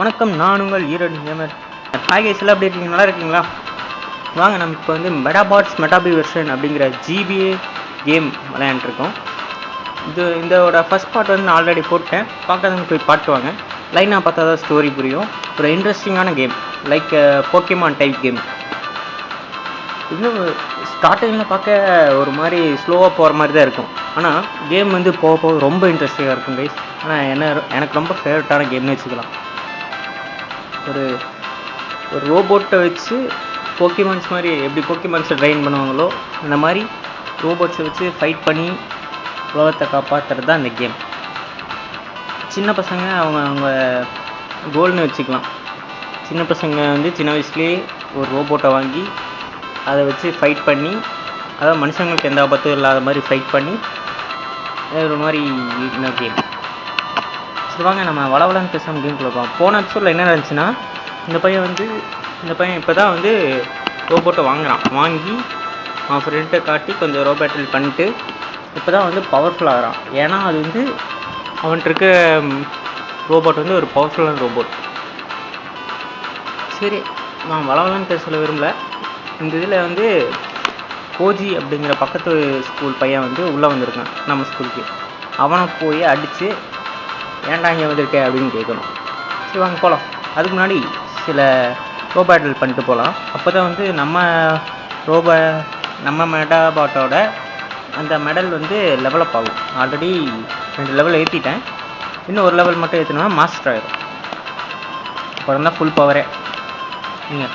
வணக்கம், நான் உங்கள் ஈரோடு கேமர். ஹாய் கைஸ், எல்லாம் எப்படி இருக்கீங்க? நல்லா இருக்கீங்களா? வாங்க, நம்ம இப்போ வந்து மெடாபாட்ஸ் மெட்டாபி வெர்ஷன் அப்படிங்கிற ஜிபிஏ கேம் விளையாண்டுருக்கோம். இதோட ஃபஸ்ட் பார்ட் வந்து நான் ஆல்ரெடி போட்டேன். பார்க்காதவங்க போய் பாட்டுவாங்க. லைனாக பார்த்தா தான் ஸ்டோரி புரியும். ஒரு இன்ட்ரெஸ்டிங்கான game, like Pokemon type game. இன்னும் ஸ்டார்டிங்கில் பார்க்க ஒரு மாதிரி ஸ்லோவாக போகிற மாதிரி தான் இருக்கும். ஆனால் கேம் வந்து போக போக ரொம்ப இன்ட்ரெஸ்டிங்காக இருக்கும் கைஸ். ஆனால் எனக்கு ரொம்ப ஃபேவரட்டான கேம்னு வச்சுக்கலாம். ஒரு ரோபோட்டை வச்சு போக்கிமான்ஸ் மாதிரி எப்படி போக்கிமான்ஸை ட்ரெயின் பண்ணுவாங்களோ அந்த மாதிரி ரோபோட்ஸை வச்சு ஃபைட் பண்ணி உலகத்தை காப்பாற்றுறது தான் இந்த கேம். சின்ன பசங்க அவங்க கோல்னு வச்சுக்கலாம். சின்ன பசங்க வந்து சின்ன வயசுலேயே ஒரு ரோபோட்டை வாங்கி அதை வச்சு ஃபைட் பண்ணி, அதாவது மனுஷங்களுக்கு எந்த ஆபத்தும் இல்லாத மாதிரி ஃபைட் பண்ணி ஒரு மாதிரி இந்த கேம். சரி வாங்க, நம்ம வளவலன்னு பேசாமல் கேம் கொடுப்போம். போன எபிசோடில் என்ன நடந்துச்சுன்னா, இந்த பையன் இப்போ தான் வந்து ரோபோட்டை வாங்கி அவன் ஃப்ரெண்ட்டை காட்டி கொஞ்சம் ரோபோட்டில் பண்ணிட்டு இப்போ தான் வந்து பவர்ஃபுல் ஆகிறான். ஏன்னா அது வந்து அவன்கிட்ட இருக்க ரோபோட் வந்து ஒரு பவர்ஃபுல்லான ரோபோட். சரி, நான் வளவலன்னு பேச விரும்பல. இந்த இதில் வந்து கோஜி அப்படிங்கிற பக்கத்து ஸ்கூல் பையன் வந்து உள்ளே வந்திருக்கான் நம்ம ஸ்கூலுக்கு. அவனை போய் அடித்து ஏன்டா இங்கே வந்திருக்கேன் அப்படின்னு கேட்கணும். சரி வாங்க போகலாம். அதுக்கு முன்னாடி சில ரோபோட்டில் பண்ணிட்டு போகலாம். அப்போ தான் வந்து நம்ம மெடாபாட்டோட அந்த மெடல் வந்து லெவலப் ஆகும். ஆல்ரெடி 2 லெவல் ஏற்றிட்டேன். இன்னும் ஒரு லெவல் மட்டும் ஏற்றினோம்னா மாஸ்டர் ஆகிடும். அப்புறம் தான் ஃபுல் பவரே. நீங்கள்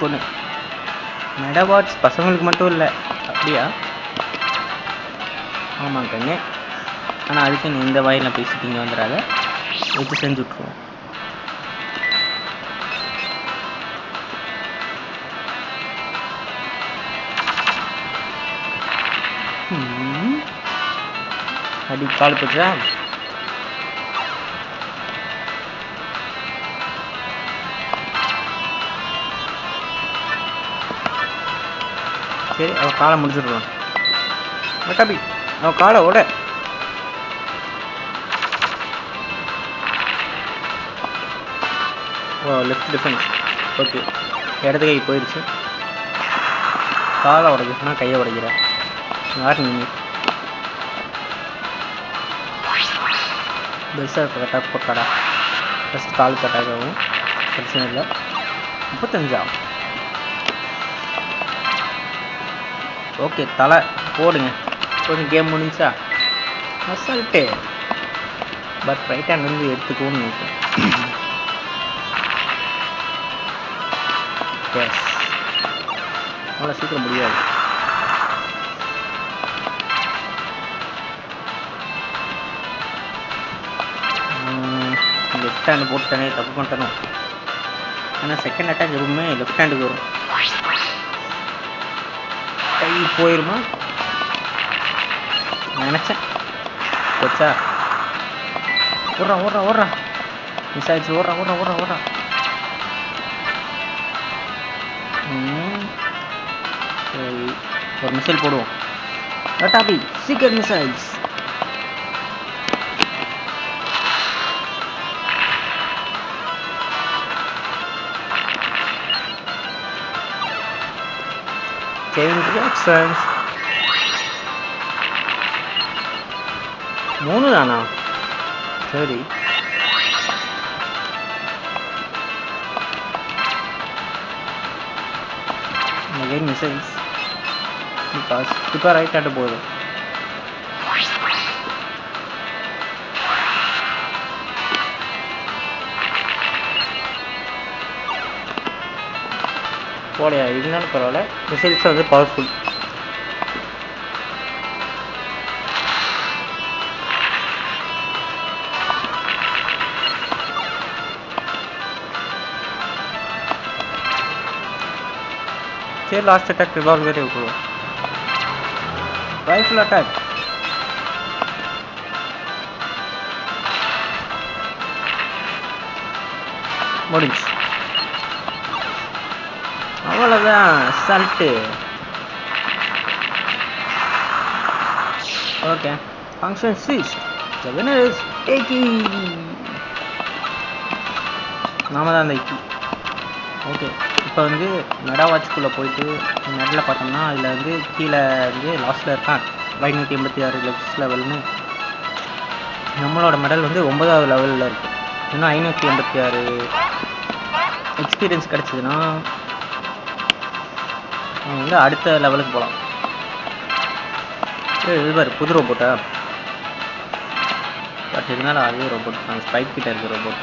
பொண்ணு மெடாபாட்ஸ் பசங்களுக்கு மட்டும் இல்லை, அப்படியா? ஆமாம் கண்ணு. ஆனால் அதுக்கு நீ இந்த வாயில் பேசிட்டீங்க வந்துடாத, வச்சு செஞ்சு விட்ருவோம். அடி கால் போச்சா? சரி, அவள் காலை முடிச்சுடுவான். மெட்டாபி அவள் காலை ஓட. ஓ, லெஃப்ட் டிஃபென்ஸ். ஓகே, இடது கை போயிடுச்சு. காலை உடைக்குன்னா கையை உடைக்கிற யார் நீங்கள்? பெருசாக கரெக்டாக போட்டாடா. ஃபஸ்ட் கால் கட்டாகவும் பிரச்சனை இல்லை. 35 ஓகே, தலை போடுங்க. கொஞ்சம் கேம் முடிஞ்சா அசால்ட்டு. பட் ரைட் ஹேண்ட் வந்து எடுத்துக்கோன்னு நினைக்கிறேன். எஸ், அவ்வளோ சீக்கிரம் முடியாது. லெஃப்ட் ஹேண்டு போட்டுட்டானே, தப்பு பண்ணிட்டணும். ஏன்னா செகண்ட் அட்டாக் எப்பவுமே லெஃப்ட் ஹேண்டுக்கு வரும். கை போயிருமா நினச்சேன். போச்சா? ஓடுறா மிஸ் ஆயிடுச்சு. ஓடுறா. சரி, ஒரு மிசைல் போடுவோம். மெட்டாபி சீக்கிரம் மிசைல்ஸ். ரியாக்ஷன்ஸ் 3 தானா? சரி, again missiles because இப்போ ரைட் ஹேண்ட் போகுது. போலையா? இருந்தாலும் பரவாயில்ல, மிசைல்ஸ் வந்து பவர்ஃபுல். சரி, லாஸ்ட் அட்டாக் ரிவால்வரே விட்டுருவோம். Rifle attack. முடிஞ்சு. அவ்வளோதான், அசால்ட்டு. ஓகே, ஃபங்க்ஷன் ஸ்விட்ச். The winner is Eki. நாம தான் அந்த இக்கி. ஓகே, இப்போ வந்து மெடா வாட்ச்குள்ளே போயிட்டு மெடலில் பார்த்தோம்னா அதில் வந்து கீழே வந்து லாஸ்ட்டில் இருக்கான் 586 லெவல்ஸ் லெவல்னு. நம்மளோட மெடல் வந்து 9வது லெவலில் இருக்குது. இன்னும் 586 எக்ஸ்பீரியன்ஸ் கிடச்சிதுன்னா வந்து அடுத்த லெவலுக்கு போகலாம். இதுவார் புது ரோபோட்டா, பட் இருந்தாலும் அதே ரோபோட் தான், ஸ்பைக் கிட்ட இருக்குது ரோபோட்.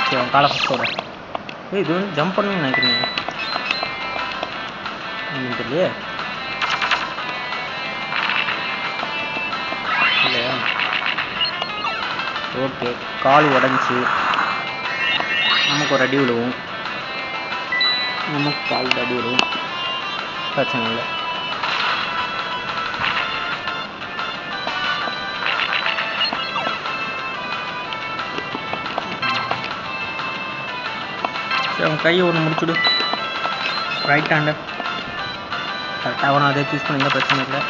சரி, அவன் காலை ஃபஸ்ட்டோட இது வந்து ஜம்ப் பண்ணணும்னு நினைக்கிறீங்க தெரியலையே இல்லையா? ஓகே, கால் உடஞ்சி நமக்கு ஒரு அடி விடுவோம், நமக்கு கால் அடி விடுவோம், பிரச்சனை இல்லை. சரி, அவன் கையை ஒன்று முடிச்சுடு, ரைட் ஹேண்டை கரெக்டாக அவனை அதே சூஸ் பண்ணியிருந்தா பிரச்சனை இல்லை.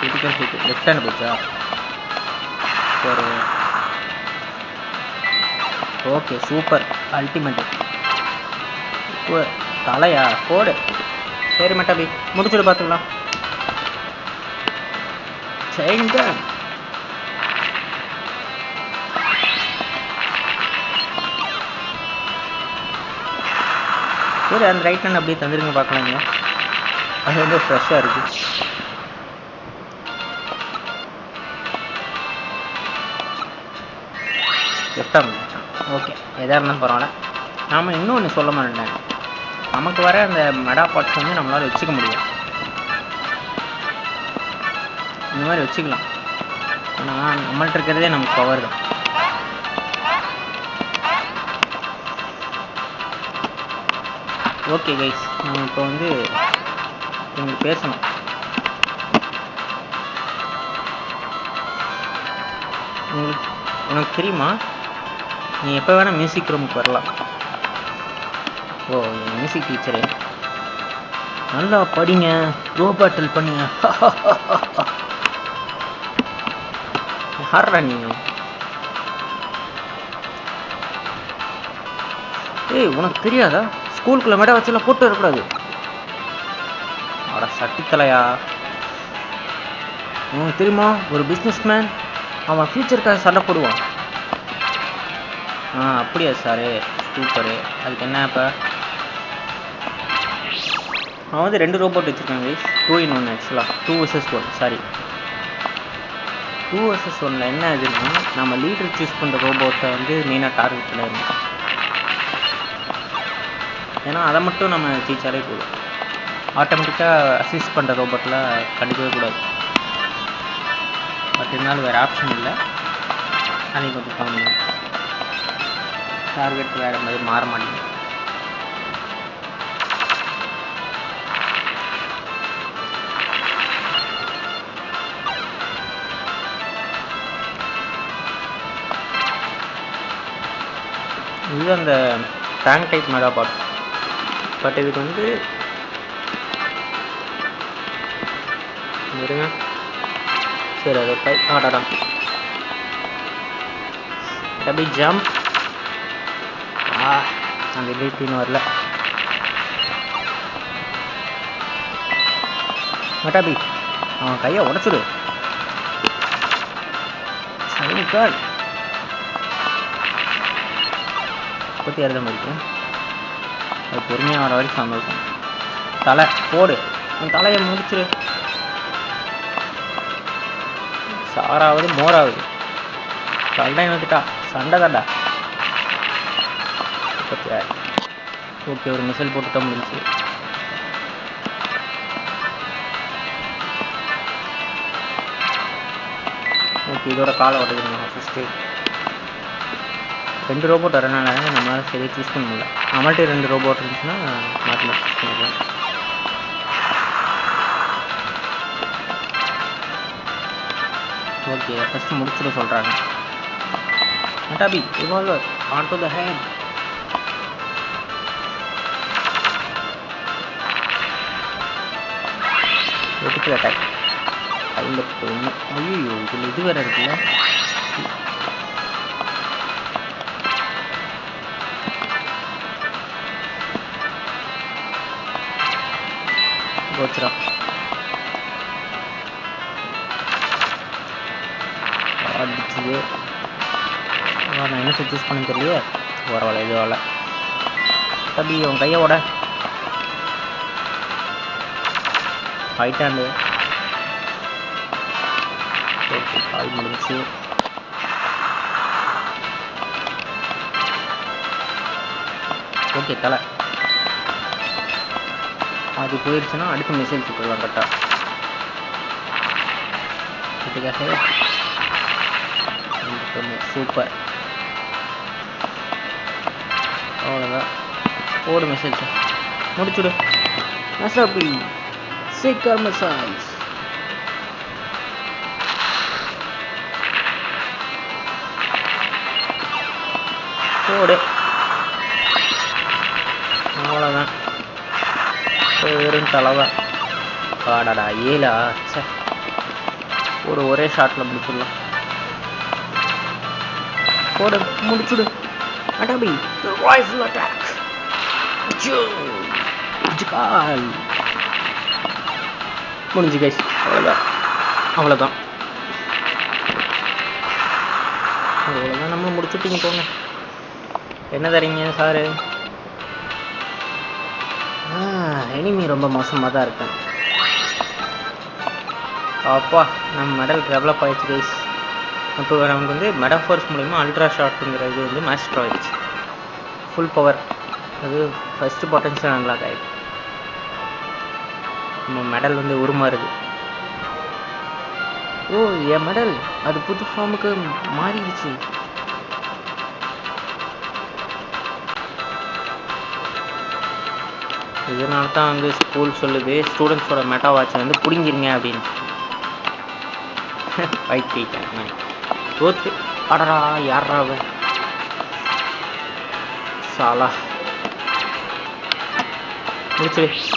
கிரிட்டிக்கல் ஹிட் லெஃப்ட் ஹேண்ட் போச்சா? ஒரு ஓகே, சூப்பர், அல்டிமேட். தலையா போடு. சரி மெட்டாபி, முடிச்சுட்டு பார்த்துக்கலாம். சரிங்க, சரி அந்த ரைட் ஹேண்ட் அப்படியே தந்துருங்க பார்க்கலாங்க. அது வந்து ஃப்ரெஷ்ஷாக இருக்குது. லெஃப்டாக ஓகே, எதாக இருந்தாலும் பரவாயில்ல. நாம் இன்னொன்று சொல்ல மாட்டேன், நமக்கு வர அந்த மெடா பார்ட்ஸ் வந்து நம்மளால் வச்சுக்க முடியும். இந்த மாதிரி வச்சுக்கலாம், ஆனால் நம்மள்ட்ட இருக்கிறதே நமக்கு பவர் தான். ஓகே கைஸ், நம்ம இப்போ வந்து உங்களுக்கு பேசணும். உனக்கு தெரியுமா, நீ எப்போ வேணால் மியூசிக் ரூமுக்கு வரலாம். ஓ, மியூசிக் டீச்சரு, நல்லா படிங்க, ரோ பேட்டில் பண்ணுங்க. யாரா நீ? ஏய், உனக்கு தெரியாதா ஸ்கூலுக்குள்ள மெடா வச்செல்லாம் போட்டு வரக்கூடாது? அட சட்டித்தலையா, உனக்கு தெரியுமா ஒரு பிஸ்னஸ் மேன் அவன் ஃபியூச்சருக்காக சண்டை போடுவான். அப்படியா சாரு, சூப்பரு. அதுக்கு என்ன இப்போ? அவன் வந்து 2 ரோபோட் வச்சுருக்காங்க, 2 in 1 ஆக்சுவலாக, 2 vs 1. சாரி, 2 vs 1ல் என்ன ஆகுதுன்னா, நம்ம லீடர் சூஸ் பண்ணுற ரோபோட்டை வந்து மெயினாக டார்கெட் பண்ணிடணும். ஏன்னா அதை மட்டும் நம்ம ஜெயிச்சாலே போதும். ஆட்டோமேட்டிக்காக அசிஸ்ட் பண்ணுற ரோபோட்டில் கண்டிக்கவே கூடாது. பட் இருந்தாலும் வேறு ஆப்ஷன் இல்லை, அன்றைக்கி கொஞ்சம் கம்மி டார்கெட் வேறு மாதிரி மாற மாட்டேங்குது. இது அந்த டேங்க் டைப் மெடா பாட். பட் இதுக்கு வந்து இருங்க, சரி அது கை ஆடாடா டபி ஜம்ப். அந்த எபிலிட்டின்னு வரல. மெட்டாபி, அவன் கையை உடச்சிடு. சரி கால் பற்றி எழுத மாதிரி அது பொறுமையாக வர வரைக்கும் சந்தோஷம். தலை போடு, உன் தலையை முடிச்சிரு. சாராவது மோராவது சண்டை வந்துட்டா, சண்டை தாண்டா. ஓகே, ஒரு மிசைல் போட்டுட்டா முடிஞ்சு. ஓகே, இதோட காலை ஓட்டுதுங்க. ஃபஸ்ட்டு 2 ரோபோட் வரனால நம்மளால் சரியாக சூஸ் பண்ண முடியல. நம்மள்ட்ட 2 ரோபோட் இருந்துச்சுன்னா மாற்றி மாற்றி சூஸ் பண்ணிக்கலாம். ஓகே, ஃபஸ்ட்டு முடிச்சுட சொல்கிறாங்க. மெட்டாபி revolver on to the head. Vertical attack 51. ஐயோ இதில் இது வேறு இருக்குல்ல. போச்சுரா. அடிச்சுது. நான் என்ன சூஸ் பண்ண தெரியலையே. பரவாயில்ல, இது வரல. தம்பி உன் கையோட ரைட் ஹேண்டு. ஓகே, கால் முடிஞ்சு. ஓகே, தலை அது போயிடுச்சுன்னா அடுத்த மெசேஜ் சுட்டுடலாம் கரெக்டாக. சூப்பர். அவ்வளோதான், போடு மெசேஜ் முடிச்சுடு. மசாபி சீக்கர் மசாஜ். போடு. அவ்வளோதான், வெறும் தலைவன். காடாடா 7. சே, ஒரு ஒரே ஷாட்டில் முடிச்சுடலாம். போடு, முடிச்சுடு. Adabi rifle attack. கால் முடிஞ்சு கைஸ். அவ்வளோதான் அவ்வளோதான் அவ்வளோதான் நம்ம முடிச்சுட்டீங்க. போங்க, என்ன தரீங்க சாரு? எனிமி ரொம்ப மோசமாக தான் இருக்கேன். அப்பா, நம்ம மெடல் டெவலப் ஆகிடுச்சு கைஸ். இப்போ நமக்கு வந்து மெடாஃபோர்ஸ் மூலிமா அல்ட்ரா ஷாட்டுங்கிற இது வந்து மாஸ்டர் ஆகிடுச்சு. Full power. அது ஃபஸ்ட்டு பொட்டன்ஷியல் அன்லாக் ஆகிடுச்சு. நம்ம மெடல் வந்து உருமாறுது. ஓ, என் மெடல் அது புது ஃபார்முக்கு மாறிடுச்சு. இதனால தான் வந்து ஸ்கூல் சொல்லுது ஸ்டூடெண்ட்ஸோட மெட்டா வாட்சை வந்து பிடிங்கிருங்க அப்படின்னு. வைத்திட்டேன் தோத்து. அடரா, யாரா சாலா. முடிச்சு கைஸ்.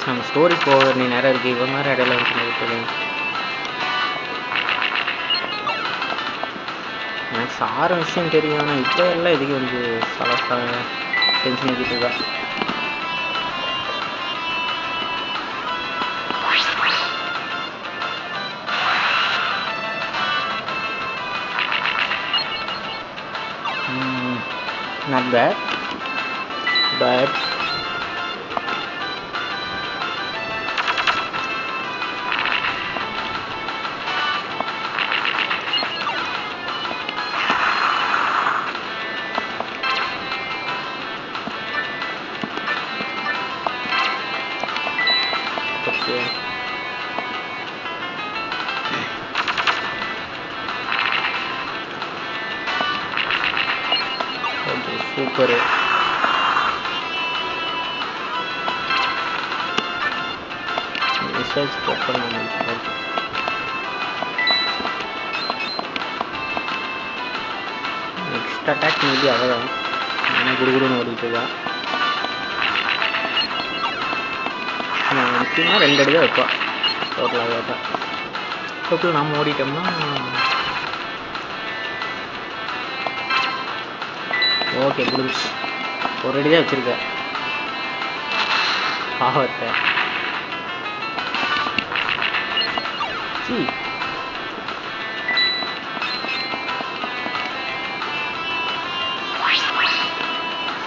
நம்ம ஸ்டோரி போக நீ நேரம் இருக்குது. இவ்வளோ நேரம் இடையில வந்து எனக்கு சார விஷயம் தெரியும். ஆனால் இப்போ எல்லாம் இதுக்கு வந்து சலசா டென்ஷன் ஆகிட்டு தான். not bad, but okay. Super. Research next attack maybe அவ்வளோதான். நான் குடுகுடுன்னு ஓடிட்டு தான். நான் முக்கியமாக 2 அடி தான் வைப்பேன் டோட்டலாக வைப்பேன். டோட்டல் நாம் ஓடிட்டோம்னா ஓகே முடிஞ்சு. 1 அடி தான் வச்சுருக்கேன் பாவத்தை.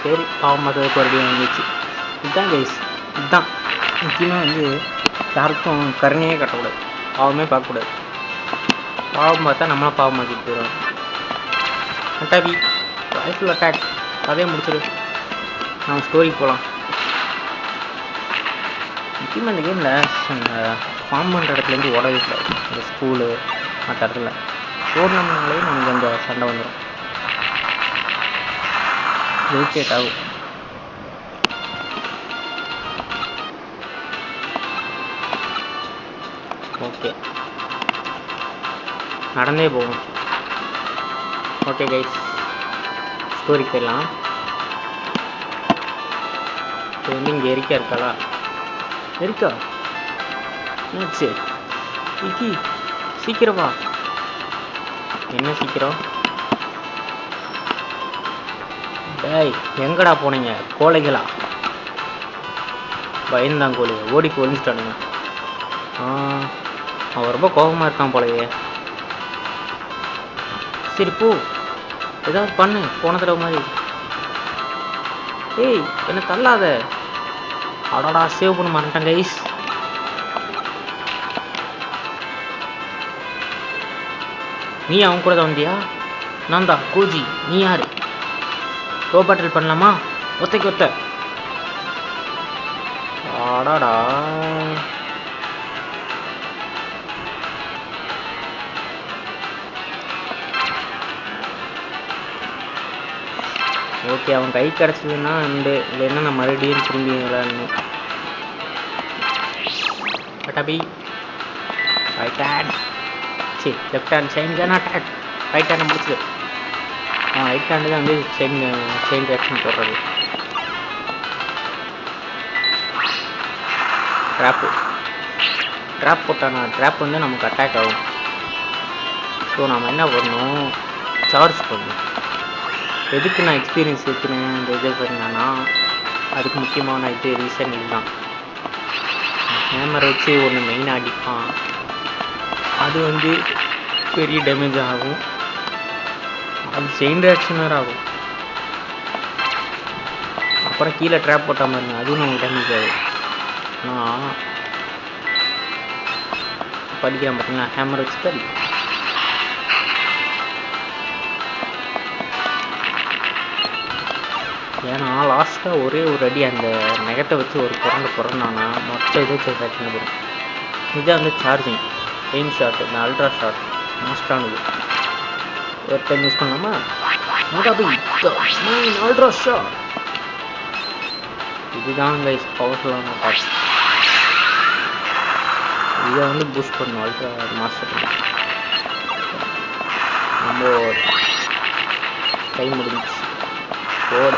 சரி, பாவம் மற்றதுக்கு ஒரு அடி வந்துச்சு. இதுதான் கைஸ், இதுதான் முக்கியமாக வந்து யாருக்கும் கருணையே கட்டக்கூடாது, பாவமே பார்க்கக்கூடாது. பாவம் பார்த்தா நம்மளாம் பாவமாக்கிட்டு போயிடும். அட்டாபி ரைஃபிள் அட்டாக் அதே முடிச்சிடு. நம்ம ஸ்டோரிக்கு போகலாம். முக்கியமாக இந்த கேமில் அந்த ஃபார்ம் பண்ணுற இடத்துலேருந்து ஓடவே கூடாது. இந்த ஸ்கூலு மற்ற இடத்துல ஓடினோம்னாலே நமக்கு அந்த சண்டை வந்துடும், இரிட்டேட் ஆகும். ஓகே, நடந்தே போகும். ஓகே கைஸ், ஸ்டோரி போயிடலாம். இது வந்து இங்கே எரிக்கா இருக்காளா? எரிக்கா என்னாச்சு? விக்கி சீக்கிரம் வா. என்ன சீக்கிரம்? டேய் எங்கடா போனீங்க கோழைகளா? பயந்தான் கோழி ஓடி ஒளிஞ்சிட்டானுங்க. அவன் ரொம்ப கோபமாக இருக்கான் போலயே. சரி போ, ஏதாவது பண்ணு போன தடவை மாதிரி. ஏய் என்ன தள்ளாத. அடாடா சேவ் பண்ண மாட்டேன் கைஸ். நீ அவன் கூட தான் வந்தியா? நான் தான் கோஜி. நீ யாரு? ரோ பேட்டில் பண்ணலாமா? ஒத்தைக்கு ஒத்த. அடாடா ஓகே, அவன் கை கிடச்சதுன்னா உண்டு, இல்லைன்னா நான் மறுபடியும் திரும்பி விளையாடணும். பட்டாபி ரைட் ஹேண்ட், சரி லெஃப்ட் ஹேண்ட் செயின் கன் அட்டாக். ரைட் ஹேண்டை முடிச்சுது. ரைட் ஹேண்டு தான் வந்து செயின் ரியாக்ஷன் போடுறது. ட்ராப் போட்டானா? ட்ராப் வந்து நமக்கு அட்டாக் ஆகும். ஸோ நம்ம என்ன பண்ணணும்? சார்ஜ் பண்ணணும். எதுக்கு நான் எக்ஸ்பீரியன்ஸ் எடுத்துனேன் இந்த இது பண்ணேன்னா, அதுக்கு முக்கியமான இது ரீசன் இதுதான். ஹேமரை வச்சு ஒன்று மெயினாக அடிப்பான், அது வந்து பெரிய டேமேஜ் ஆகும். அது செயின் ரியாக்ஷனர் ஆகும். அப்புறம் கீழே ட்ராப் போட்ட மாதிரி அதுவும் நமக்கு டேமேஜ் ஆகும். நான் படிக்கிறேன் பார்த்தீங்களா, ஹேமர் வச்சு தடி. ஏன்னா லாஸ்ட்டாக ஒரே ஒரு அடி அந்த நெகத்தை வச்சு ஒரு புறந்தானா மொத்த இதை ரியாக்ஷன் வரும். இதுதான் வந்து சார்ஜிங் எய்ம் ஷாட், இந்த அல்ட்ரா ஷாட் மோஸ்டானது. ஒரு டைம் யூஸ் பண்ணலாமா? அல்ட்ரா ஷாட் இதுதான் கைஸ் பவர்ஃபுல்லான பார்ட். இதை வந்து பூஸ்ட் பண்ணணும் அல்ட்ரா மாஸ்டர். ரொம்ப டைம் முடிஞ்சிச்சு. போட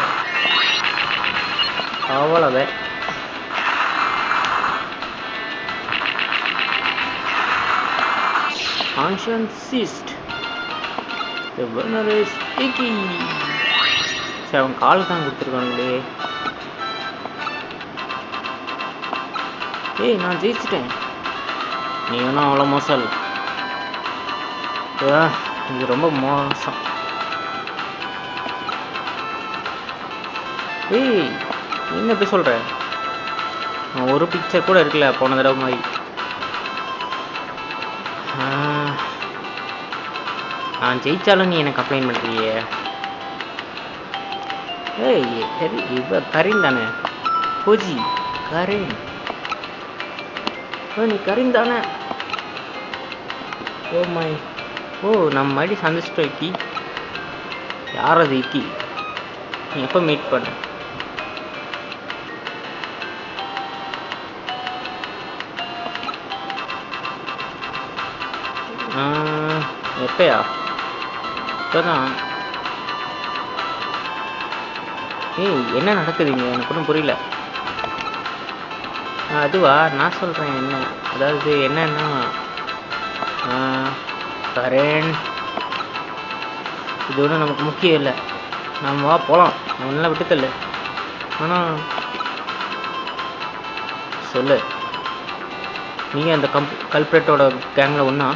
அவ்வளோதான். Ancient Cyst. The winner is Vicky. சரி அவன் கால் தான் கொடுத்துருக்காங்களே. ஏய் நான் ஜெயிச்சிட்டேன். நீ வேணா அவ்வளோ மோசம். இது ரொம்ப மோசம். ஏய் என்ன எப்படி சொல்கிற? ஒரு பிக்சர் கூட இருக்குல்ல போன தடவை மாதிரி. நான் ஜெயிச்சாலும் நீ எனக்கு கம்ப்ளைண்ட் பண்ணுறியே. ஏய் இவ கரீன் தானே? கோஜி கரீன், நீ கரீன் தானே? ஓ மை, ஓ நம்ம மறுபடி சந்திச்சிட்டோம். இக்கி யார் அது? இக்கி நீ எப்போ மீட் பண்ண? எப்பயா? இப்போதான். ஏய் என்ன நடக்குதுங்க? எனக்கு ஒன்றும் புரியல. அதுவா நான் சொல்கிறேன் என்ன, அதாவது என்னன்னா கரேன் இது ஒன்றும் நமக்கு முக்கியம் இல்லை. நம்ம வா போகலாம், நம்ம நல்லா விட்டுத்தல்ல. ஆனால் சொல்லு, நீங்கள் அந்த கல்பிரேட்டோட கேங்கில் ஒன்றா?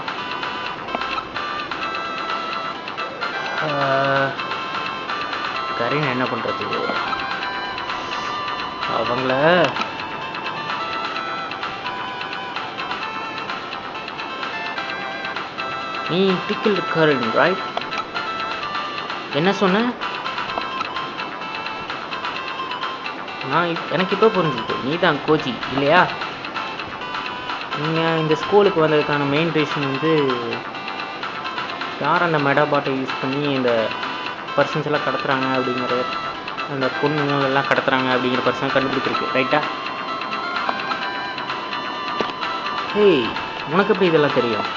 கரீன் என்ன பண்ணுறது? அவங்கள நீ டிக்கிள் கரீன் ரைட்? என்ன சொன்ன? நான் எனக்கு இப்போ புரிஞ்சுது, நீ தான் கோஜி இல்லையா? நீங்கள் இந்த ஸ்கூலுக்கு வந்ததுக்கான மெயின் ரீசன் வந்து யார் அந்த மெடாபாட்டை யூஸ் பண்ணி இந்த பர்சன்ஸ் எல்லாம் கடத்துறாங்க அப்படிங்கிற, அந்த பொண்ணுங்கள் எல்லாம் கடத்துறாங்க அப்படிங்கிற பர்சன் கண்டுபிடிச்சிருக்கு ரைட்டா? ஹேய் உனக்கு எப்படி இதெல்லாம் தெரியும்?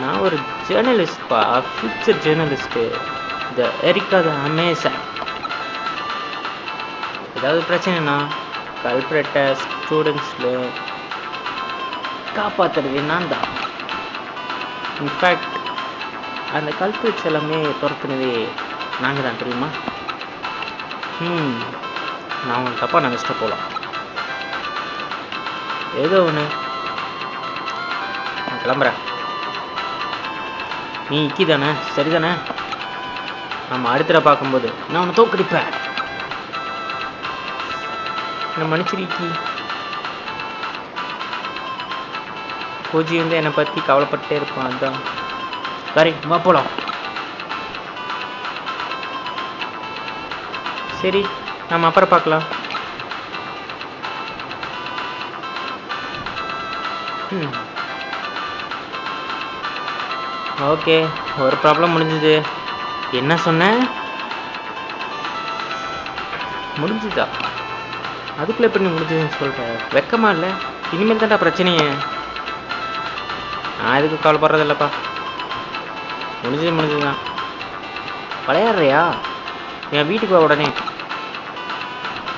நான் ஒரு ஜேர்னலிஸ்ட்பா, future journalist. The Erica the Amazon. ஏதாவது பிரச்சனைனா கல்பிரேட்டை ஸ்டூடெண்ட்ஸில் காப்பாற்றுறது நான் தான். இன்ஃபேக்ட் அந்த கல்பிரேட்ஸ் எல்லாமே துரத்துனதே நாங்கள் தான், தெரியுமா? நான் உங்களுக்கு தப்பாக நினச்சிட்டு போகலாம். ஏதோ ஒன்று, நான் கிளம்புறேன். நீ இக்கி தானே, சரிதானே? நம்ம அடுத்த பார்க்கும்போது நான் உன்னை தோக்கடிப்பேன். என்ன மன்னிச்சிருக்கி. கோஜி வந்து என்னை பற்றி கவலைப்பட்டே இருப்பான். அதுதான் சரி, வா போலாம். சரி, நம்ம அப்புறம் பார்க்கலாம். ஓகே, ஒரு ப்ராப்ளம் முடிஞ்சுது. என்ன சொன்ன? முடிஞ்சுதா? அதுக்குள்ளே எப்படி முடிஞ்சதுன்னு சொல்கிறேன். வெக்கமா இல்லை? இனிமேல் தான்டா பிரச்சனையே. நான் எதுக்கு கவலைப்படுறது இல்லைப்பா. முடிஞ்சது தான். விளையாடுறியா? என் வீட்டுக்கு வா உடனே.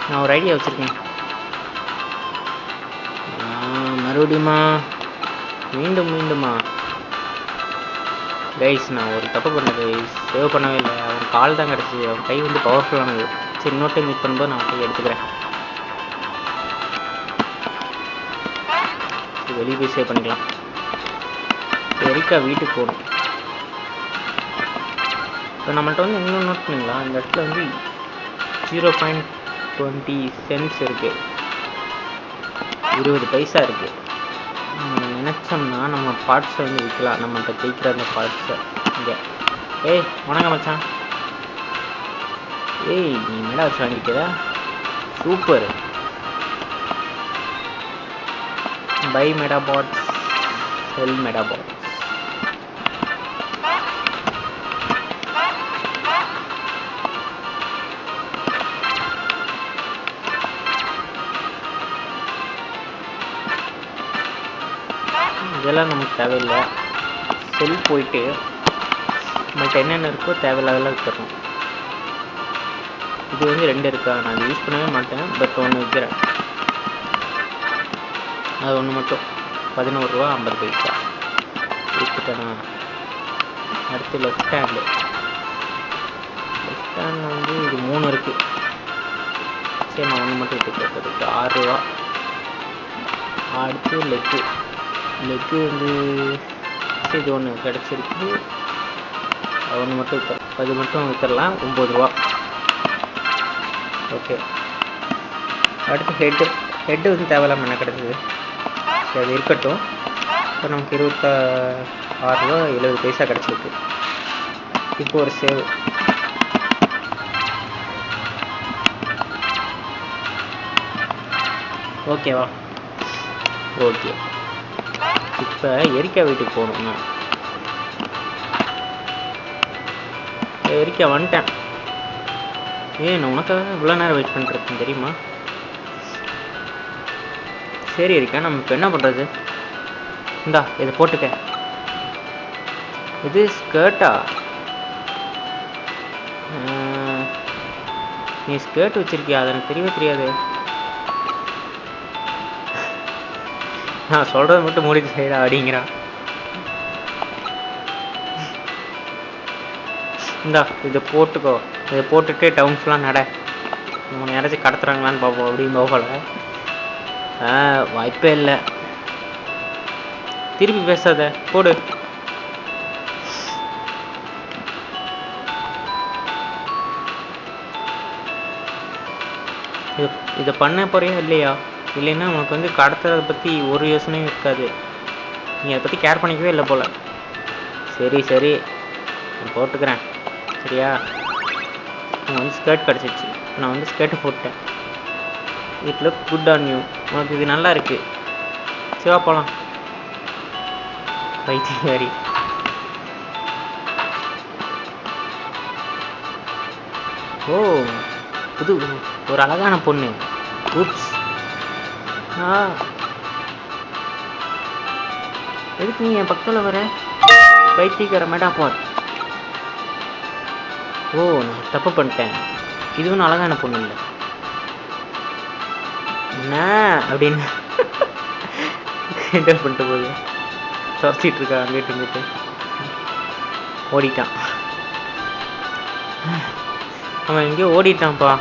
நான் ஒரு ஐடியா வச்சுருக்கேன். மறுபடியுமா? மீண்டுமா? கைஸ், நான் ஒரு தப்பு பண்ணது, சேவ் பண்ணவே இல்லை. அவன் கால் தான் கிடச்சி. அவன் கை வந்து பவர்ஃபுல்லானது. சரி, இன்னொரு டைம் மீட் பண்ணும்போது நான் கை எடுத்துக்கிறேன். வெளியே போய் சேவ் பண்ணிக்கலாம். எரிக்கா வீட்டுக்கு போகணும். இப்போ நம்மள்ட்ட வந்து இன்னும் நோட் பண்ணிங்களா, இந்த இடத்துல வந்து 0.20 சென்ட்ஸ் இருக்குது, 20 பைசா இருக்குது. நம்ம நினச்சோம்னா நம்ம பார்ட்ஸை வந்து விற்கலாம். நம்மகிட்ட ஜெயிக்கிற அந்த பார்ட்ஸை இங்கே. ஏய், வணக்கம் மச்சான். ஏய், நீ மேலே வச்சு வாங்கிக்கிற. சூப்பர். பை மெடாபாட்ஸ், செல் மெடாபாட்ஸ். இதெல்லாம் நமக்கு தேவையில்லை. செல் போயிட்டு நம்மள்கிட்ட என்னென்ன இருக்கோ தேவையில்லாதெல்லாம் விற்கிறோம். இது வந்து 2 இருக்கா, நான் யூஸ் பண்ணவே மாட்டேன். பட் 1 விற்கிறேன். அது 1 மட்டும் 11 ரூபா 50 பைசா விற்றுட்டேனா. அடுத்து லெஃப்ட் ஹேண்டில் வந்து இது 3 இருக்குது. சரி, நான் 1 மட்டும் விற்றுக்கிறதுக்கு 6 ரூபா. அடுத்து லெக்கு வந்து இது 1 கிடச்சிருக்கு. அது 1 மட்டும் விற்கிறேன். அது மட்டும் விற்றுடலாம். 9 ரூபா. ஓகே, அடுத்து ஹெட்டு வந்து தேவையில்லாமல் என்ன கிடச்சிது. சரி, அது இருக்கட்டும். இப்போ நமக்கு 26 ரூபா 70 பைசா கிடச்சிருக்கு. இப்போ ஒரு சேவ். ஓகேவா? ஓகே, இப்போ எரிக்கா வீட்டுக்கு போகணுங்க. எரிக்கா வந்துட்டேன். நான் உனக்காக இவ்வளோ நேரம் வெயிட் பண்ணிருக்கேன், தெரியுமா? சரி எரிக்கா, நம்ம இப்போ என்ன பண்ணுறது? இந்தா, இதை போட்டுக்க. இது ஸ்கர்ட்டா? நீ ஸ்கர்ட் வச்சிருக்கியா? அது எனக்கு தெரியவே தெரியாது. நான் சொல்கிறது மட்டும் மூடிட்டு சைடா அப்படிங்கிறான். இந்தா, இதை போட்டுக்கோ. இதை போட்டுட்டு டவுன் ஃபுல்லாக நட. உன்னை யாராச்சும் கடத்துறாங்களான்னு பார்ப்போம். அப்படின்னு போகல. வாய்ப்பே இல்லை. திருப்பி பேசாத, போடு. இதை பண்ண போறியா இல்லையா? இல்லைன்னா உனக்கு வந்து கடத்துறதை பற்றி ஒரு யோசனையும் இருக்காது. நீ அதை பற்றி கேர் பண்ணிக்கவே இல்லை போல். சரி, நான் போட்டுக்கிறேன். சரியா? உனக்கு வந்து ஸ்கர்ட் கிடச்சிச்சு. நான் வந்து ஸ்கர்ட்டு போட்டேன். It look good on you. உனக்கு இது நல்லா இருக்கு. சிவா போகலாம். பைத்தியக்காரி. ஓ, புது ஒரு அழகான பொண்ணு. ஊப்ஸ். எதுக்கு நீ என் பக்கத்தில் வர? பைத்தியக்கார மெடாபாட். ஓ, நான் தப்பு பண்ணிட்டேன். இது ஒன்றும் அழகான பொண்ணு இல்லை. என்ன அப்படின்னு கிண்டல் பண்ணிட்டு போகுது. துரத்திட்டு இருக்கா அங்கிட்டு இங்கிட்டு. ஓடிட்டான் அவன், எங்கேயோ ஓடிட்டான்ப்பா.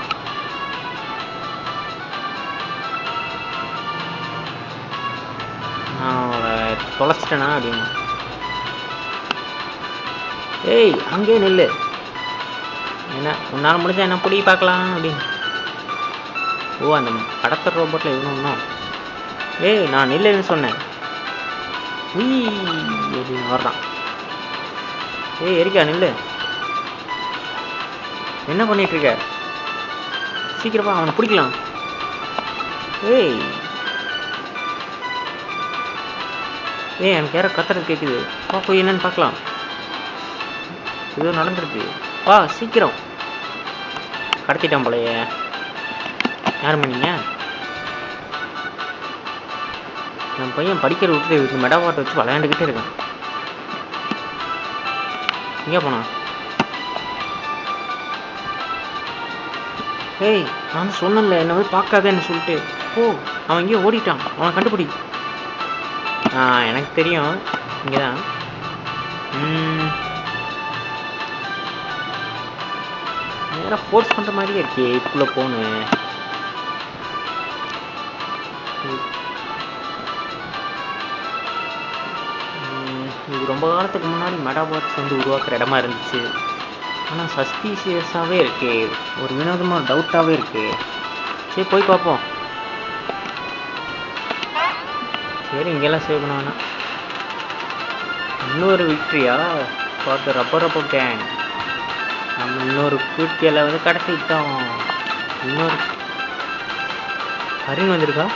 நான் அவளை தொலைச்சிட்டேனா அப்படின்னு. ஏய் அங்கேயே நில்லு, என்ன உன்னால் முடிஞ்சா என்ன புடி பார்க்கலாம் அப்படின்னு. ஓ அந்த கடத்தர் ரோபோட்டில் இவனும். ஏய் நான் நில்லுன்னு சொன்னேன். அப்படின்னு வர்றான். ஏய் எரிக்கா நில்லு, என்ன பண்ணிட்டு இருக்க, சீக்கிரமா அவனை பிடிக்கலாம். ஏய் ஏய் எனக்கு யாரோ கத்துறது கேட்குது, வா போய் என்னன்னு பார்க்கலாம். ஏதோ நடந்துருக்கு, வா சீக்கிரம். கடத்திட்டான் போலையே. யார் பண்ணீங்க? என் பையன் படிக்கிற விட்டு மெடாபாட்டை வச்சு விளையாண்டுக்கிட்டே இருக்கான். எங்கே போனான்? ஏய் நான் சொன்னேன்ல என்ன போய் பார்க்காதேன்னு சொல்லிட்டு. ஓ அவன் எங்கேயோ ஓடிட்டான், அவனை கண்டுபிடி. எனக்கு தெரியும் இங்கே தான். நேராக ஃபோர்ஸ் பண்ணுற மாதிரியே இருக்கே இதுக்குள்ளே போன்னு. இது ரொம்ப காலத்துக்கு முன்னாடி மெடாபாட்ஸ் வந்து உருவாக்குற இடமா இருந்துச்சு. ஆனால் சஸ்பீஷியஸாகவே இருக்கு, ஒரு வினோதமாக டவுட்டாகவே இருக்கு. சரி போய் பார்ப்போம். சரி இங்கெல்லாம் சேவ் பண்ண வேணாம். இன்னொரு Victoria for the rubber gang. நம்ம இன்னொரு கூட்டியில் வந்து கடத்திட்டோம். இன்னொரு அருண் வந்திருக்கா?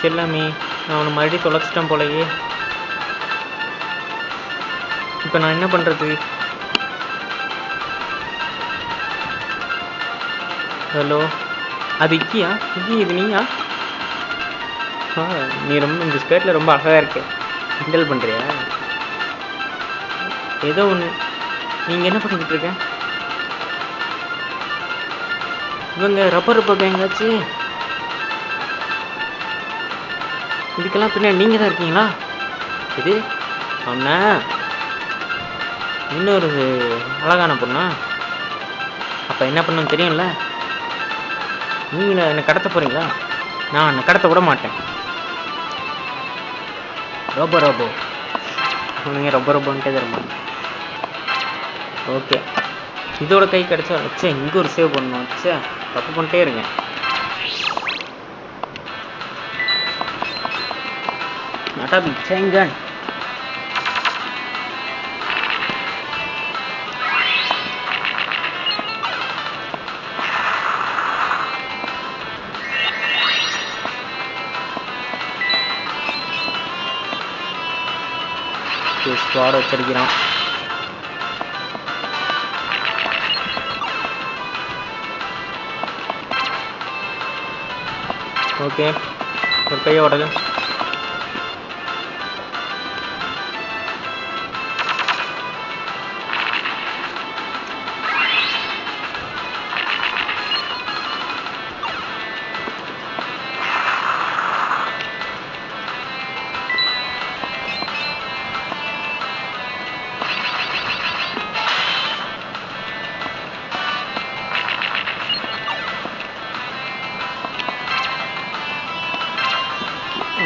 செல்லாமே நான் அவனை மறுபடியும் தொலைச்சிட்டேன் போலையே. இப்போ நான் என்ன பண்ணுறது? ஹலோ அது இக்கியா? இது நீயா? நீ ரொம்ப இந்த ஸ்கர்ட்டில் ரொம்ப அழகாக இருக்க. கிண்டல் பண்ணுறியா? ஏதோ ஒன்று. நீங்கள் என்ன பண்ணிக்கிட்டு இருக்க? இவங்க ரப்பர் எங்காச்சு? இதுக்கெல்லாம் பின்னாடி நீங்கள் தான் இருக்கீங்களா? இது அவன இன்னொரு அழகான பொண்ணா? அப்போ என்ன பண்ணணும்னு தெரியும்ல. நீங்கள் என்னை கடத்த போகிறீங்களா? நான் என்னை கடத்த விட மாட்டேன். ரோபோ நீங்கள் ரொம்போன்ட்டே தருமா? ஓகே இதோட கை கிடச்சா வச்சே இங்கே ஒரு சேவ் பண்ணணும். வச்சே தப்பு பண்ணிட்டே இருங்க. நட்டாபி சேங்கன். ஸ்குவாட் வச்சிருக்கிறான். ஓகே ஒரு கையோடது.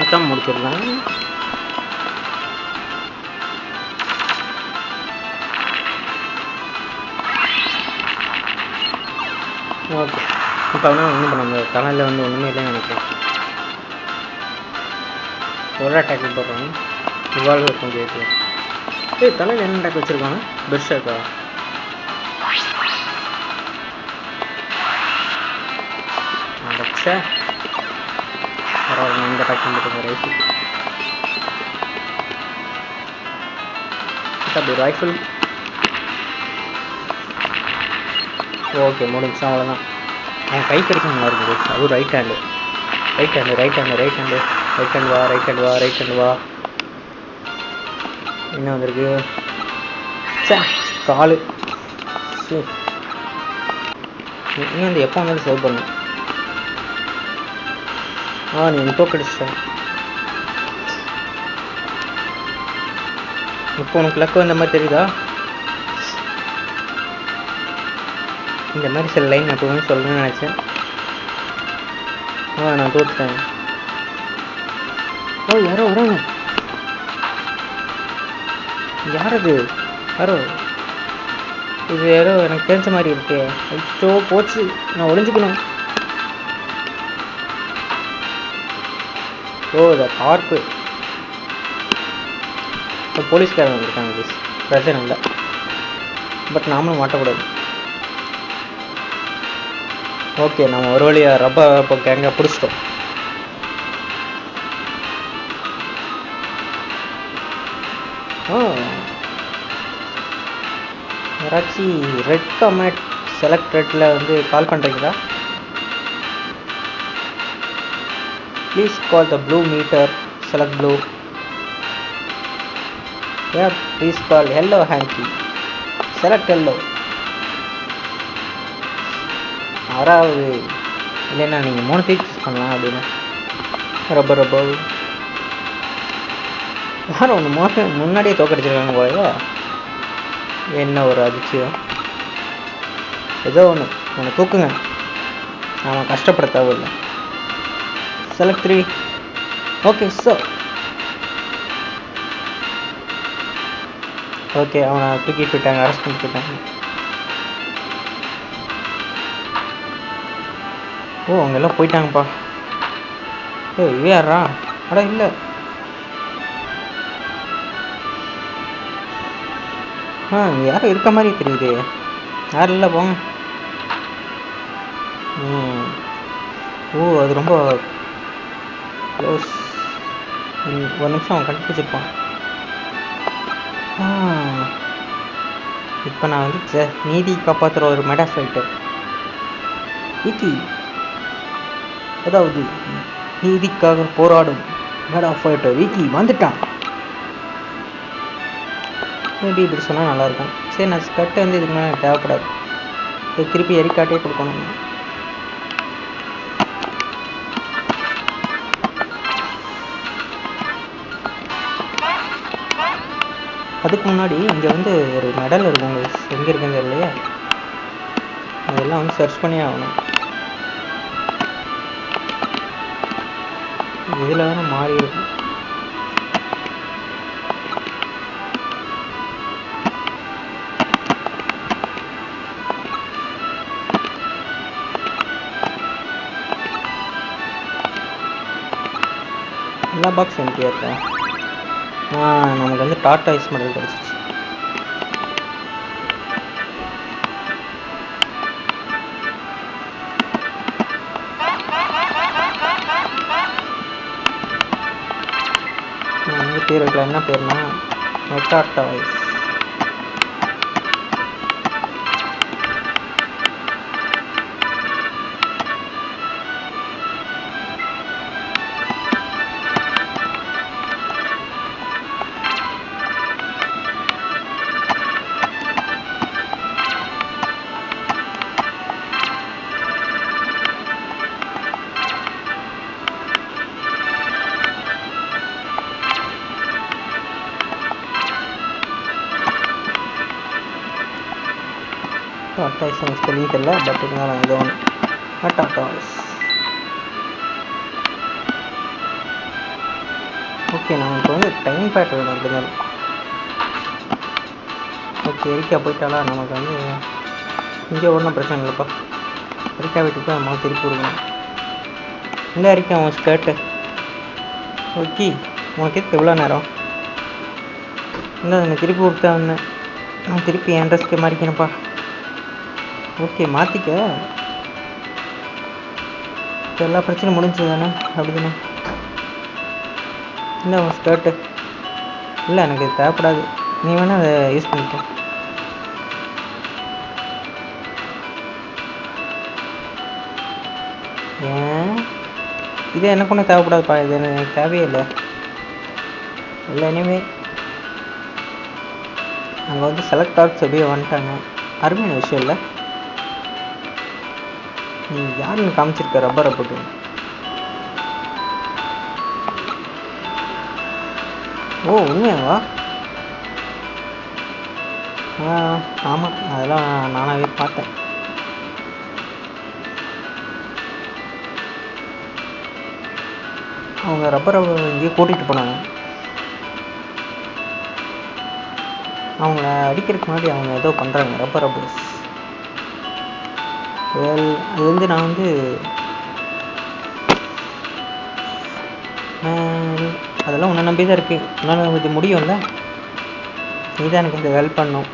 மொத்தம் முடிச்சிடலாம். ஓகே இப்போ அவனா ஒன்றும் பண்ண முடியாது. தலையில் வந்து ஒன்றுமே இல்லைன்னு நினைக்கிறேன். ஒரு அட்டாக் போடுறாங்க. இவால்வ் கொஞ்சம் இருக்கு. ஏய் தலையில் என்ன அட்டாக் வச்சுருக்காங்க? பெஸ்ட் இருக்கா? அடைச்சா பரவாயில்ல. இந்த அட்டாக் பண்ணிட்டு ரைஃபிள். அப்படி ரைஃபிள். ஓகே முடிஞ்சா அவ்வளோதான். அவன் கை கிடைக்க நல்லா இருக்குது. அதுவும் ரைட் ஹேண்டு வா. என்ன வந்திருக்கு? காலு. நீ வந்து எப்போ வந்தாலும் சேவ் பண்ணு. நீ தோக்கடிச்சிட்டேன். இப்போ உனக்கு லக்கு வந்த மாதிரி தெரியுதா? இந்த மாதிரி சில லைன் நான் எப்பவுமே சொல்லணும்னு நினச்சேன். நான் தோத்துட்டேன். யாரோ வராங்க. யார் அது? யாரோ இது யாரோ எனக்கு தெரிஞ்ச மாதிரி இருக்கு. அச்சோ போச்சு, நான் ஒளிஞ்சுக்கணும். இதை பார்ப்பு போலீஸ்காரங்க வந்திருக்காங்க. ப்ளீஸ் பிரச்சனை இல்லை, பட் நாமளும் மாட்டக்கூடாது. ஓகே, நம்ம ஒரு வழியாக ரப்ப இப்போ கேங்க பிடிச்சிட்டோம். யாராச்சும் ரெட் கமெண்ட் செலக்டட்ல வந்து கால் பண்ணுறீங்களா? Please call the blue meter, select blue. Please call yellow ஹேங்கி, செலக்ட் எல்லோ. யாராவது இல்லைன்னா நீங்கள் 3 பேர் சூஸ் பண்ணலாம் அப்படின்னு. ரப்ப யாரும் ஒன்று முன்னாடியே தோக்கடிச்சிருக்காங்க போலயே. என்ன ஒரு அதிர்ச்சியம். ஏதோ ஒன்று தூக்குங்க, அவன் கஷ்டப்பட தேவையில்லை. செலக்ட் 3. Okay sir. ஓகே, அவனை தூக்கி போயிட்டாங்க, அரெஸ்ட் பண்ணி போயிட்டாங்க. அவங்க எல்லாம் போயிட்டாங்கப்பா. இவே யாரா? இல்லை, யாரும் இருக்க மாதிரி தெரியுது. யாரும் இல்லை, போங்க. அது ரொம்ப க்ளோஸ். ஒரு நிமிஷம் அவன் கண்டுபிடிச்சிருப்பான். இப்போ நான் வந்து நீதி காப்பாற்றுற ஒரு மெடா ஃபைட்டர் விக்கி, அதாவது நீதிக்காக போராடும் மெடா ஃபைட்டர் விக்கி வந்துட்டான். மேபி இப்படி சொன்னால் நல்லாயிருக்கும். சரி, நான் ஸ்கர்ட்டை வந்து இதுக்கு மேலே தேவைப்படாது. திருப்பி எரிக்காட்டே கொடுக்கணும். அதுக்கு முன்னாடி இங்கே வந்து ஒரு மெடல் இருக்கும். உங்களுக்கு எங்கே இருக்குன்னு இல்லையா? அதெல்லாம் வந்து சர்ச் பண்ணி ஆகணும். இதில் வேணால் மாறி இருக்கும். எல்லா பாக்ஸ் எம்டியாக இருக்கா? நமக்கு வந்து டாடா ஐஸ் மாடல் கிடச்சிச்சு. வந்து பேர் வைக்கல. என்ன பேர்னா டாடா ஐஸ். டாடா ஐஸ் எனக்கு ஸ்பெல்லிங் தெரியல, பட் இருந்தாலும் ஏதோ ஒன்று. டாடா ஐஸ். ஓகே, நமக்கு வந்து டைம் பேட் வேணும் அப்படின்னாலும். ஓகே, எரிக்கா போயிட்டாலா? நமக்கு வந்து இங்கே ஒன்றும் பிரச்சனை இல்லைப்பா. எரிக்கா வீட்டுக்கு போய் நம்ம திருப்பி கொடுக்கணும். இந்த எரிக்கா அவன் ஸ்கர்ட்டு. ஓகே, உனக்கு எதுக்கு எவ்வளோ நேரம்? இல்லை, நான் திருப்பி கொடுத்தா வந்தேன். நான் திருப்பி என் ட்ரெஸ்க்கு மாறிக்கணும்ப்பா. ஓகே, மாற்றிக்க. எல்லா பிரச்சனையும் முடிஞ்சது தானே? அப்படி தானே? இல்லை, உன் ஸ்கர்ட்டு இல்லை, எனக்கு இது தேவைப்படாது. நீ வேணால் அதை யூஸ் பண்ணிக்க. ஏன் இது எனக்கு ஒன்றும் தேவைப்படாதுப்பா. இது எனக்கு தேவையே இல்லை. இல்லை, இனிமே அங்கே வந்து செலக்ட் ஆட்ஸ் எப்படியே வந்துட்டாங்க. அருமையான விஷயம் இல்லை? நீ யாருன்னு காமிச்சிருக்க ரப்பரை போட்டு. ஓ உண்மையாவா? ஆமாம், அதெல்லாம் நானாகவே பார்த்தேன். அவங்க ரப்பரை இங்கேயே கூட்டிகிட்டு போனாங்க. அவங்கள அடிக்கிறதுக்கு முன்னாடி அவங்க ஏதோ பண்ணுறாங்க. ரப்பர்ஸ் அது வந்து நான் வந்து அதெல்லாம் உன்னை நம்பி தான் இருக்குது. உன்னால் இது முடியும்ல. நீ தான் எனக்கு இந்த ஹெல்ப் பண்ணணும்.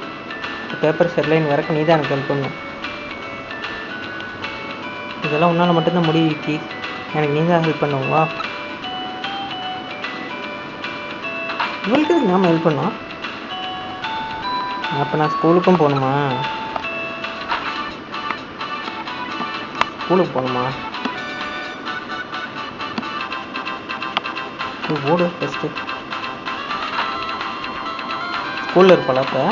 பேப்பர் செட்லைன் வரைக்கும் நீ தான் எனக்கு ஹெல்ப் பண்ணணும். இதெல்லாம் உன்னால் மட்டும்தான் முடியும் விக்கி. எனக்கு நீ தான் ஹெல்ப் பண்ணுவோம். வா. உங்களுக்கு நாம் ஹெல்ப் பண்ணோம். அப்போ நான் ஸ்கூலுக்கும் போகணுமா? ஸ்கூலுக்கு போகணுமா? ஓடு ஃபஸ்ட்டு. ஸ்கூலில் இருப்பாளா அப்போ?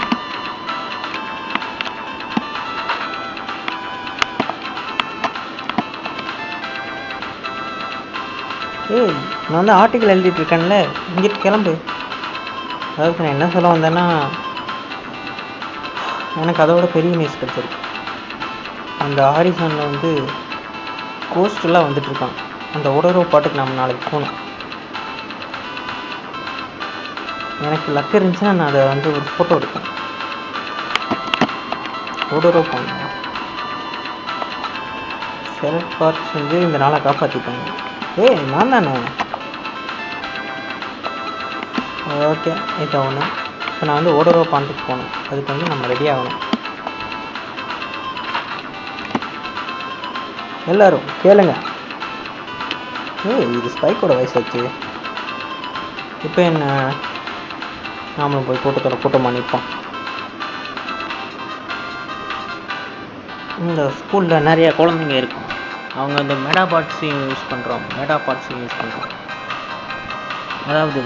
ஏய், நான் வந்து ஆர்டிக்கல் எழுதிட்டு இருக்கேன்ல, இங்கிட்டு கிளம்பு. அதாவது நான் என்ன சொல்ல வந்தேன்னா, எனக்கு அதோட பெரிய நியூஸ் கிடச்சிருக்கு. அந்த ஹாரிசானில் வந்து கோஸ்டெல்லாம் வந்துட்டுருக்கான். அந்த உடரோ பாட்டுக்கு நம்ம நாளைக்கு போகணும். எனக்கு லக் இருந்துச்சுன்னா நான் அதை வந்து ஒரு ஃபோட்டோ எடுப்பேன். உடரோ போகணும். செலக்ட் பார்ட்ஸ் வந்து இந்த நாளை காப்பாற்றிப்பாங்க. ஏய், நான் தானே. ஓகே, இதான் ஒன்று. இப்போ நான் வந்து ஓடரோ பாண்டுக்கு போகணும். அதுக்கு வந்து நம்ம ரெடி ஆகணும். எல்லோரும் கேளுங்க. ஏய், இது ஸ்பைக்கோட வயசாச்சு. இப்போ என்ன, நாமளும் போய் கூட்டமாக நிற்போம். இந்த ஸ்கூலில் நிறைய குழந்தைங்க இருக்கும். அவங்க இந்த மெடாபாட்ஸையும் யூஸ் பண்ணுறோம். அதாவது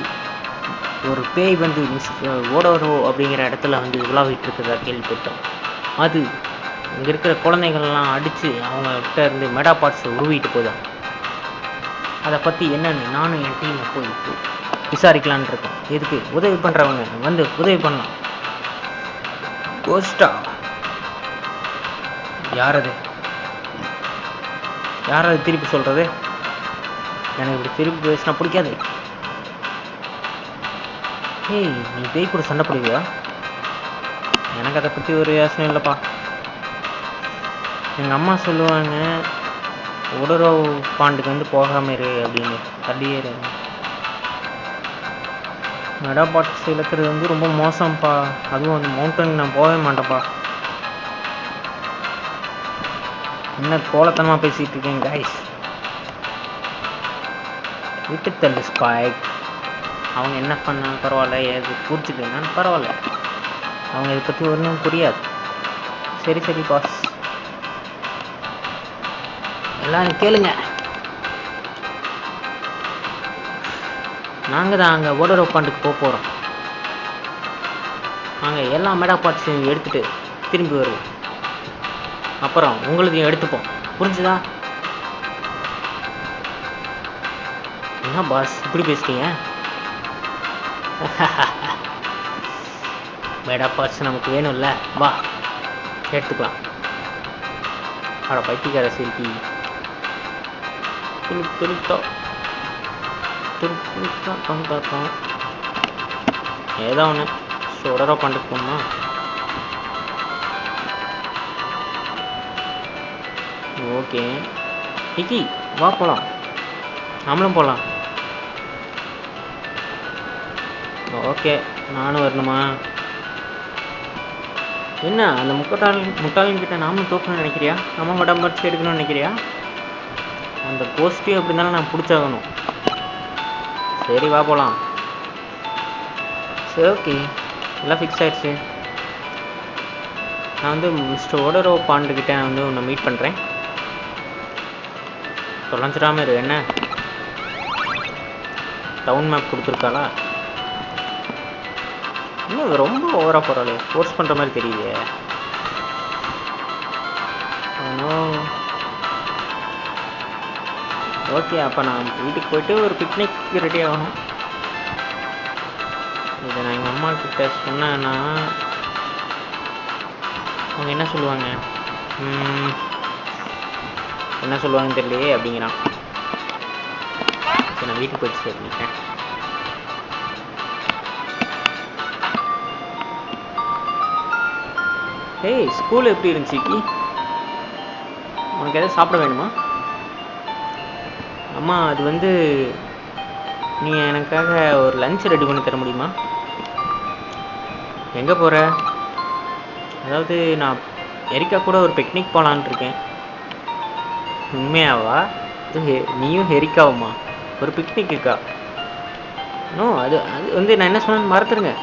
ஒரு பேய் வந்து ஓடோரோ அப்படிங்கிற இடத்துல வந்து உலாவிட்டு இருக்கிறதா கேள்விப்பட்டோம். அது இங்கே இருக்கிற குழந்தைகள்லாம் அடித்து அவங்ககிட்ட இருந்து மெடாபாட்ஸை உருவிட்டு போதாங்க. அதை பற்றி என்னன்னு நானும் என் டீமை போய் விசாரிக்கலான் இருக்கேன். எதுக்கு? உதவி பண்ணுறவங்க வந்து உதவி பண்ணலாம். கோஸ்டா யாரது திருப்பி சொல்கிறது? எனக்கு இப்படி திருப்பி பேசினா பிடிக்காது. ஏய், நீ பேய் கூட சண்டை போடுவியா? எனக்கு அதை பற்றி ஒரு யோசனை இல்லைப்பா. எங்கள் அம்மா சொல்லுவாங்க, உடரோ பாண்டுக்கு வந்து போகாமல் இரு அப்படின்னு, தள்ளியே. மெடாபாட்ஸ் இழக்கிறது வந்து ரொம்ப மோசம்ப்பா. அதுவும் அந்த மவுண்டனுக்கு நான் போகவே மாட்டேன்ப்பா. என்ன கோலத்தனமாக பேசிகிட்டு இருக்கேன் கைஸ். விட்டு தள்ளு ஸ்பைக். அவங்க என்ன பண்ணாலும் பரவாயில்ல, எது புரிஞ்சுக்கலனாலும் பரவாயில்ல. அவங்க இதை பற்றி ஒன்றும் புரியாது. சரி பாஸ், எல்லாரும் கேளுங்க. நாங்கள் தான் அங்கே ஓடரோ பாண்டுக்கு போகிறோம். நாங்கள் எல்லா மெடாபாட்ஸையும் எடுத்துகிட்டு திரும்பி வருவோம். அப்புறம் உங்களுதையும் எடுத்துப்போம். புரிஞ்சுதா? என்ன பாஸ் இப்படி பேசிட்டீங்க? மெடாபாட்ஸ் நமக்கு வேணும்ல, வா எடுத்துக்கலாம். அட பைத்தியக்கார சில்கி. துருத்தான் ஏதோ ஒன்று உடரோ பாண்டுக்கு போகணுமா? ஓகே ஹிக்கி, வா போகலாம். நம்மளும் போகலாம். ஓகே, நானும் வரணுமா? என்ன அந்த முட்டாளின்கிட்ட நாமளும் தோக்கணும்னு நினைக்கிறியா? நம்ம மெடாபாட்ஸ் எடுக்கணும்னு நினைக்கிறியா? அந்த கோஸ்ட்டையும் எப்படி இருந்தாலும் நான் பிடிச்சாகணும். சரி, வா போகலாம். சரி, ஓகே, எல்லாம் ஃபிக்ஸ் ஆகிடுச்சு. நான் வந்து மிஸ்டர் ஓடரோ பாண்டுக்கிட்ட நான் வந்து உன்னை மீட் பண்ணுறேன். தொலைஞ்சிடாமல் இரு. என்ன டவுன் மேப் கொடுத்துருக்காளா? இன்னும் ரொம்ப ஓவராக போகிறாளே, ஃபோர்ஸ் பண்ணுற மாதிரி தெரியுது. ஓகே, அப்போ நான் வீட்டுக்கு போயிட்டு ஒரு பிக்னிக் ரெடி ஆகணும். இதை நான் எங்கள் அம்மா கிட்ட சொன்னேன்னா அவங்க என்ன சொல்லுவாங்க, என்ன சொல்லுவாங்கன்னு தெரியலையே அப்படிங்கிறான். சரி, நான் வீட்டுக்கு போயிட்டு சொல்லிட்டேன். ஏய், ஸ்கூல் எப்படி இருந்துச்சு? உனக்கு எதாவது சாப்பிட வேணுமா? அம்மா, அது வந்து நீங்கள் எனக்காக ஒரு லஞ்ச் ரெடி பண்ணி தர முடியுமா? எங்கே போகிற? அதாவது நான் எரிக்கா கூட ஒரு பிக்னிக் போகலான்ட்டு இருக்கேன். உண்மையாவா? இது நீயும் எரிக்காவுமா ஒரு பிக்னிக் இருக்கா? நோ, அது அது வந்து நான் என்ன சொன்னேன்னு மறந்துடுங்க.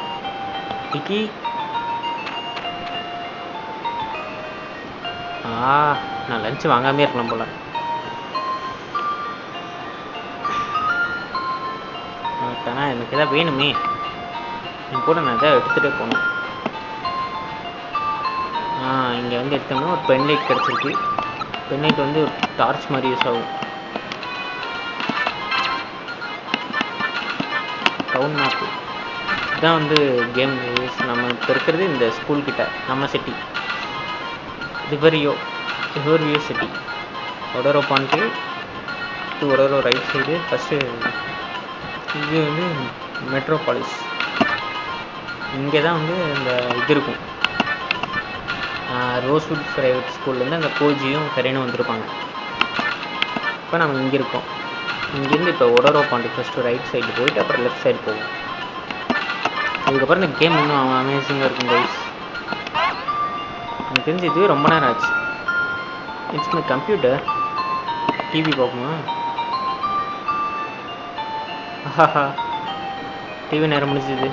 விக்கி, நான் லஞ்சு வாங்காமே இருக்கலாம் போல. ஆனால் எனக்கு எதாவது வேணுமே, என் கூட நான் எதாவது எடுத்துகிட்டே போகணும். இங்கே வந்து எடுத்தோம்னா ஒரு பென் லைட் கிடச்சிருக்கு. பென் லைட் வந்து ஒரு டார்ச் மாதிரி யூஸ் ஆகும். டவுன் மேப்பு இதுதான் வந்து கேம் யூஸ். நம்ம இப்போ இருக்கிறது இந்த ஸ்கூல்கிட்ட, நம்ம சிட்டி ரிவர்வியூ சிட்டி. ஒடோரோ பாயிண்ட்டு டு ஒடோரோ ரைட் சைடு. ஃபஸ்ட்டு இது வந்து மெட்ரோபாலிஸ். இங்கே தான் வந்து இந்த இது இருக்கும். ரோஸ்வுட் ப்ரைவேட் ஸ்கூல்லேருந்து அந்த கோஜியும் கரேனும் வந்திருப்பாங்க. இப்போ நம்ம இங்கே இருக்கோம். இங்கேருந்து இப்போ ஒடோரோ பாயிண்ட் ஃபஸ்ட்டு ரைட் சைடு போயிட்டு அப்புறம் லெஃப்ட் சைடு போவோம். அதுக்கப்புறம் இந்த கேம் இன்னும் அமேசிங்காக இருக்கும் கைஸ். எனக்கு தெரிஞ்சு இதுவே ரொம்ப நேரம் ஆச்சு. It's my computer. டிவி பார்ப்போமா? ஆஹா, டிவி நேரம் முடிஞ்சது.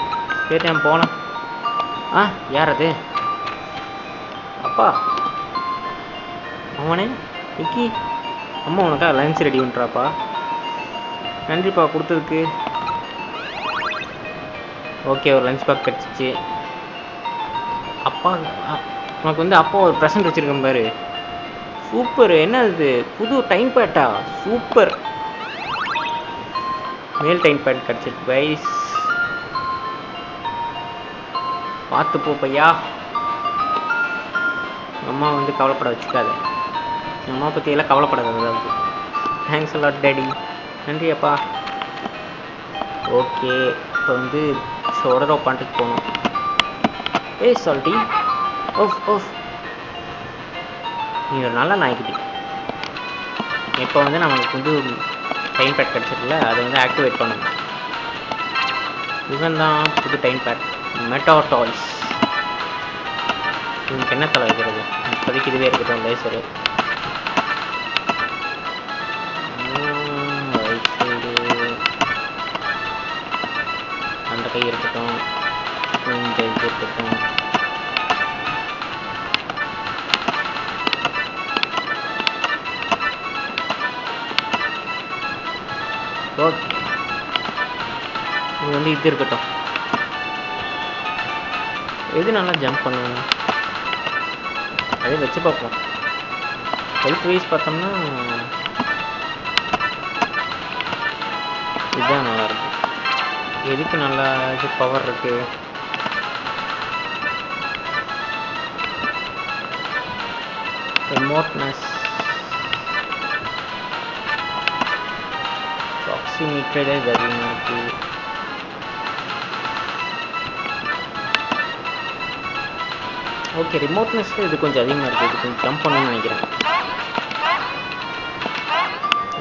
சரி, நான் போகலாம். யார் அது? அப்பா, அவனே விக்கி. அம்மா உனக்காக லஞ்ச் ரெடி பண்ணுறாப்பா. நன்றிப்பா கொடுத்ததுக்கு. ஓகே, ஒரு லஞ்ச் பேக் கிடச்சிச்சு. அப்பா, உனக்கு வந்து அப்பா ஒரு ப்ரெசன்ட் வச்சுருக்கேன் பாரு. சூப்பர். என்ன இது, புது டைம் பேட்டா? சூப்பர். மேல் டைம் பேட் கிடச்சிருக்கு கைஸ். பார்த்து போ பையா. அம்மா வந்து கவலைப்பட வச்சுக்காத. அம்மா பற்றியெல்லாம் கவலைப்படாத. அதாவது தேங்க்ஸ் அலாட் டேடி. நன்றி அப்பா. ஓகே, இப்போ வந்து ஒடோரோ பாயிண்ட்டுக்கு போகணும். சால்ட்டி. ஓஃப், நீ ஒரு நல்ல நாய்க்குட்டி. இப்போ வந்து நமக்கு வந்து டைம் பேட் கிடச்சிருக்குல்ல, அதை வந்து ஆக்டிவேட் பண்ணணும். இவன் தான் புது டைம் பேட், மெட்டா டாய்ஸ். இவனுக்கு என்ன தலை வைக்கிறது? இப்போதைக்கு இதுவே இருக்கட்டும், லேசரு. ரைட் சைடு அந்த கை இருக்கட்டும், இந்த இது இருக்கட்டும். ஓகே, இது வந்து இது இருக்கட்டும். எது நல்லா ஜம்ப் பண்ணுவோம், அதே வச்சு பார்ப்போம். ஹெல்த் வைஸ் பார்த்தோம்னா இதுதான் நல்லாயிருக்கும். எதுக்கு நல்லா இது பவர் இருக்கு? ரிமோட்னஸ், ப்ராக்சிமீட்டர் இது அதிகமாக இருக்குது. ஓகே, ரிமோட்னஸில் இது கொஞ்சம் அதிகமாக இருக்குது. இது கொஞ்சம் ஜம்ப் பண்ணணும்னு நினைக்கிறேன்.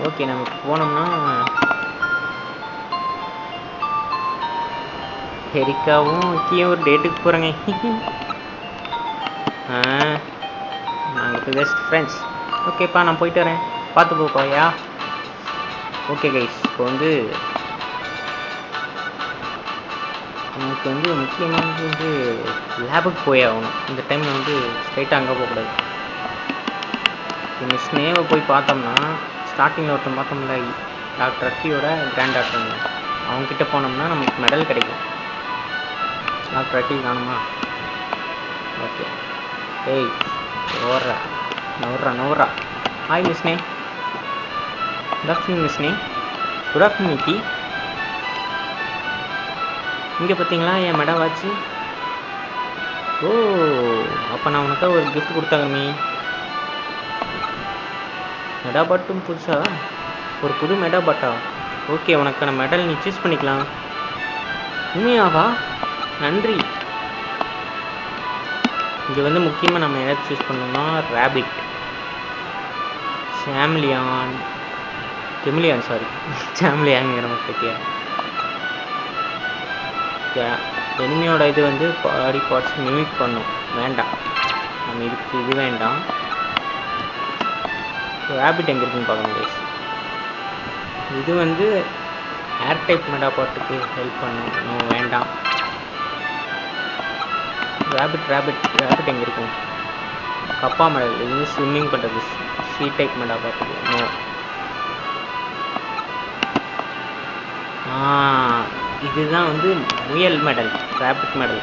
ஓகே, நம்ம போனோம்னா எரிக்காவும் விக்கியும் ஒரு டேட்டுக்கு போகிறேங்க. நாங்கள் இப்போ ஜஸ்ட் ஃப்ரெண்ட்ஸ். ஓகேப்பா, நான் போயிட்டு வரேன், பார்த்து போப்பாயா. ஓகே கைஸ், இப்போ வந்து நமக்கு வந்து முக்கியமானது வந்து லேபுக்கு போய் ஆகணும். இந்த டைமில் வந்து ஸ்ட்ரைட்டாக அங்கே போகக்கூடாது. இந்த ஸ்னேவை போய் பார்த்தோம்னா, ஸ்டார்டிங்கில் ஒருத்தன் பார்த்தோம்ல, டாக்டர் அக்கியோட கிராண்ட் டாக்டர், அவங்கக்கிட்ட போனோம்னா நமக்கு மெடல் கிடைக்கும். டாக்டர் அக்கி காணுமா? ஓகே, ஏய் ஓடுறா, நவுறா. ஹாய் மிஸ்னே. குட் ஆஃப்டர்நூன் மிஸ்னி. Good afternoon Nikki. இங்கே பார்த்தீங்களா என் மெடா வாட்ச். ஓ, அப்போ நான் உனக்காக ஒரு கிஃப்ட் கொடுத்தாங்கமே. மெடா பாட்டும் புதுசா, ஒரு புது மெடா பாட்டா? ஓகே, உனக்கான மெடல் நீ சூஸ் பண்ணிக்கலாம். உண்மையாவா? நன்றி. இங்கே வந்து முக்கியமாக நம்ம எதாவது சூஸ் பண்ணோம்னா ரேபிட், சாம்லியான், கெமிலியான், சாரி சாம்லியாங்கிற பற்றியா. எனிமியோட இது வந்து பாடி பார்ட்ஸ் மிமிக் பண்ணும். வேண்டாம், நம்ம இதுக்கு இது வேண்டாம். ரேபிட் எங்கே இருக்குன்னு பார்க்கணும் கைஸ். இது வந்து ஏர் டைப் மெடா பாட்டுக்கு ஹெல்ப் பண்ணும். நம்ம வேண்டாம். ரேபிட் எங்கே இருக்கும்? கப்பா மெடல், இது ஸ்விம்மிங் பண்ணுறது. சி டைப் மெடா பாட்டுக்கு நோ. இதுதான் வந்து முயல் மெடல், ரேபிட் மெடல்.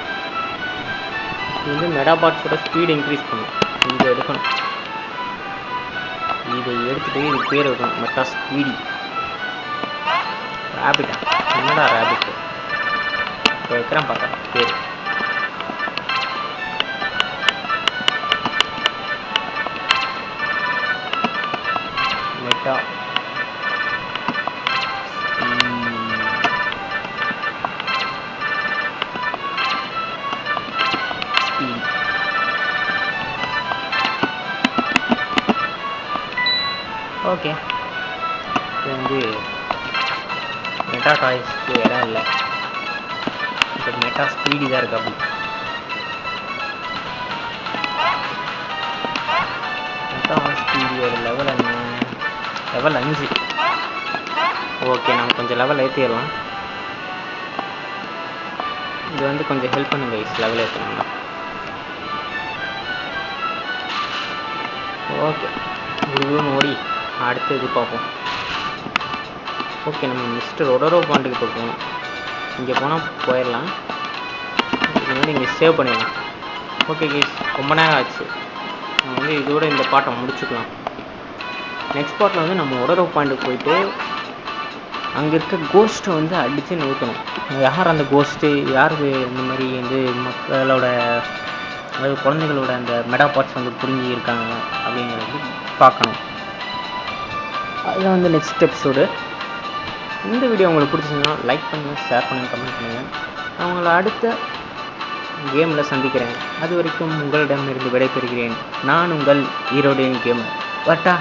இது வந்து மெடாபாட்ஸோட ஸ்பீடு இன்க்ரீஸ் பண்ணும். இதை எடுக்கணும். இதை எடுத்துகிட்டு இது பேர் வைக்கணும், மெட்டா ஸ்பீடி. ரேபிட்டா? என்னடா ரேபிட்? இப்போ வைக்கிறேன் பார்த்தா பேர். Meta okay. இது வந்து மெட்டா டாய்ஸ்க்கு இடம் இல்லை, இப்போ மெட்டா ஸ்பீடி தான் இருக்கு. அப்படி மெட்டா ஸ்பீடியோட லெவல் என்ன? லெவல் 5. ஓகே, நம்ம கொஞ்சம் லெவல் ஏற்றிடலாம். இது வந்து கொஞ்சம் ஹெல்ப் பண்ணுங்க கைஸ், லெவல் ஏற்றணும்னா. ஓகே, குருன்னு ஓடி அடுத்து இது பார்ப்போம். ஓகே, நம்ம மிஸ்டர் ஒடரோ பாண்டுக்கு போகணும். இங்கே போனால் போயிடலாம். இது வந்து இங்கே சேவ் பண்ணிடலாம். ஓகே கைஸ், ரொம்ப நேரம் ஆச்சு. நம்ம வந்து இதோட இந்த பாட்டை முடிச்சுக்கலாம். நெக்ஸ்ட் பார்ட்டில் வந்து நம்ம ஒடரோ பாண்டுக்கு போயிட்டு அங்கே இருக்க கோஸ்ட்டை வந்து அடித்து நோக்கணும். யார் அந்த கோஸ்ட்டு, யார் இந்த மாதிரி வந்து மக்களோட, அதாவது குழந்தைகளோட அந்த மெடா பார்ட்ஸ் வந்து புரிஞ்சு இருக்காங்க அப்படிங்கிறது பார்க்கணும். அதுதான் வந்து நெக்ஸ்ட் எபிசோடு. இந்த வீடியோ உங்களுக்கு பிடிச்சிருந்தா லைக் பண்ணுங்கள், ஷேர் பண்ணுங்கள், கமெண்ட் பண்ணுங்கள். நான் உங்களை அடுத்த கேமில் சந்திக்கிறேன். அது வரைக்கும் உங்களிடமிருந்து விடைபெறுகிறேன். நான் உங்கள் ஈரோடியன் கேமர். வட்டா.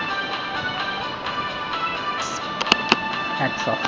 Hats of.